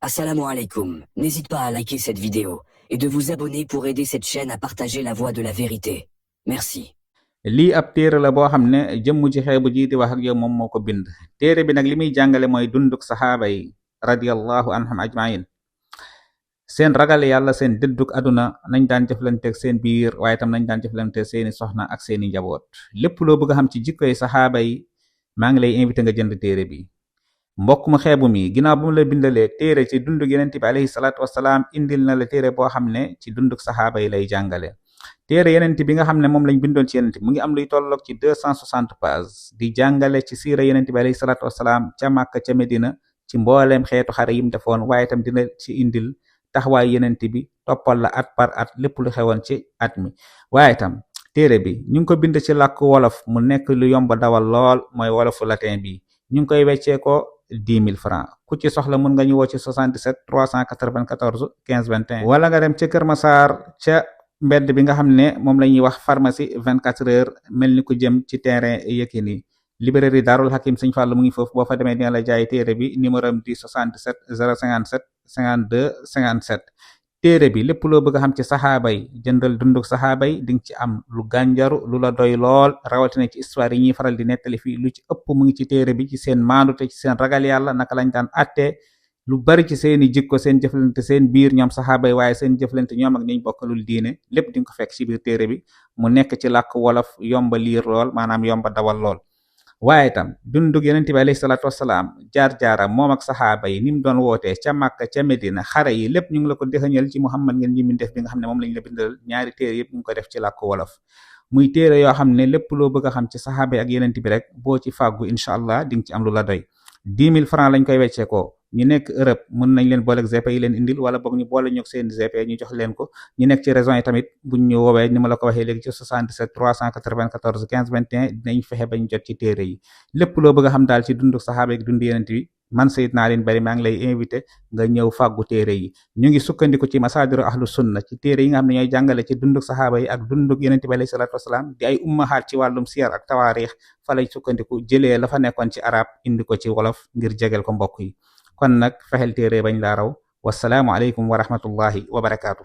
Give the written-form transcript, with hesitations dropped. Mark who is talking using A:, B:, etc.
A: Assalamu alaikum. N'hésite pas à liker cette vidéo et de vous abonner pour aider cette chaîne à partager la voie de la vérité. Merci.
B: lii ab téere la boo xam ne jëmm ji xeebu ji di wax ak yow moom moo ko bind. téere bi nag li muy jàngale mooy dunduk saxaaba yi radiyallahu anhum ajmain, seen ragal yàlla, seen dëdduk aduna, nañ daan jëflanteeg seen biir, waaye tam nañ daan jëflanteeg seeni soxna ak seeni njaboot. lépp loo bëgg a xam ci jikkoy saxaaba yi maa ngi lay invité nga jënd téere bi. mbokk mu xeebu mi ginnaaw bu mu la bindalee téere ci dunduk yenent bi alayhi salaatu wasalaam, indil na la téere boo xam ne ci dunduk saxaaba yi lay jàngale. téere yenent bi nga xam ne moom lañ bindoon ci yenent bi mu ngi am luy tolloog ci 260 pages di jàngale ci siira yenent bi alayhi salaatu wasalaam ca Màkka ca Medina, ci mbooleem xeetu xare yim defoon, waaye itam dina ci indil taxawaay yenent bi, toppal la at par at lépp lu xewoon ci at mi. waaye itam téere bi ñu ngi ko bind ci làkk wolof mu nekk lu yomb dawal lool, mooy wolofu latin bi. ñu ngi koy weccee ko 10 000 francs. ku ci soxla mun nga ñu woo ci 77 394 15 21, wala nga dem ca Kër Massar ca mbedd bi nga xam ne moom la ñuy wax pharmacie 24 heures, mel ni ku jëm ci terrain Yékini. librairie Daarul Hakim Sëñ Fallu mu ngi foofu, boo fa demee dina la jaay téere bi. numéro am di 77 057 52 57. téere bi lépp loo bëgg a xam ci saxaaba yi, jëndal dunduk saxaaba yi, di nga ci am lu gànjaru, lu la doy lool, rawatina ci histoire yi ñuy faral di nettali fii. lu ci ëpp mu ngi ci téere bi, ci seen maandute, ci seen ragal yàlla, naka lañ daan attee, lu bari ci seeni jikko, seen jëflante seen biir ñoom saxaaba yi, waaye seen jëflante ñoom ak ñiñ bokkalul diine, lépp di nga ko fekk ci biir téere bi. mu nekk ci làkk wolof, yomba liir lool, maanaam yomba dawal lool. waaye itam dundug yenent bi alayhi salaatu wasalaam, jaar-jaaram moom ak saxaaba yi, ni mu doon wootee ca Màkka ca Medina, xare yi lépp ñu ngi la ko dëxëñal ci Muhammad ngeen ñi min def bi nga xam ne moom lañ la bindal. ñaari téere yëpp ñu ngi ko def ci làkk wolof, muy téere yoo xam ne lépp loo bëgg a xam ci saxaaba yi ak yenent bi rek boo ci fàggu incha allah di nga ci am lu la doy. 10 000 francs lañ koy weccee ko. ñu nekk Europe mën nañ leen booleeg GP yi leen indil, wala boog ñu boole ñoog seen GP ñu jox leen ko. ñu nekk ci région yi tamit buñ ñu woowee ni ma la ko waxee léegi ci 77 394 15 21 dinañ fexe bañ jot ci téere yi. lépp loo bëgg a xam daal ci dundu saxaaba ak dundu yenent bi, man Seydina Alioune Bari maa ngi lay invité nga ñëw fàggu téere yi. ñu ngi sukkandiku ci masaadiru ahlu sunna, ci téere yi nga xam ne ñooy jàngale ci dunduk saxaaba yi ak dunduk yenent bi alayhi salaatu wasalaam, di ay ummahaat ci wàllum siyar ak tawaarix. fa lay sukkandiku jëlee la fa nekkoon ci arab indi ko ci wolof ngir jegel ko mbokk yi. kon nag fexeel téere bañ laa raw. wasalaamu aleykum wa rahmatullahi wa barakaatu.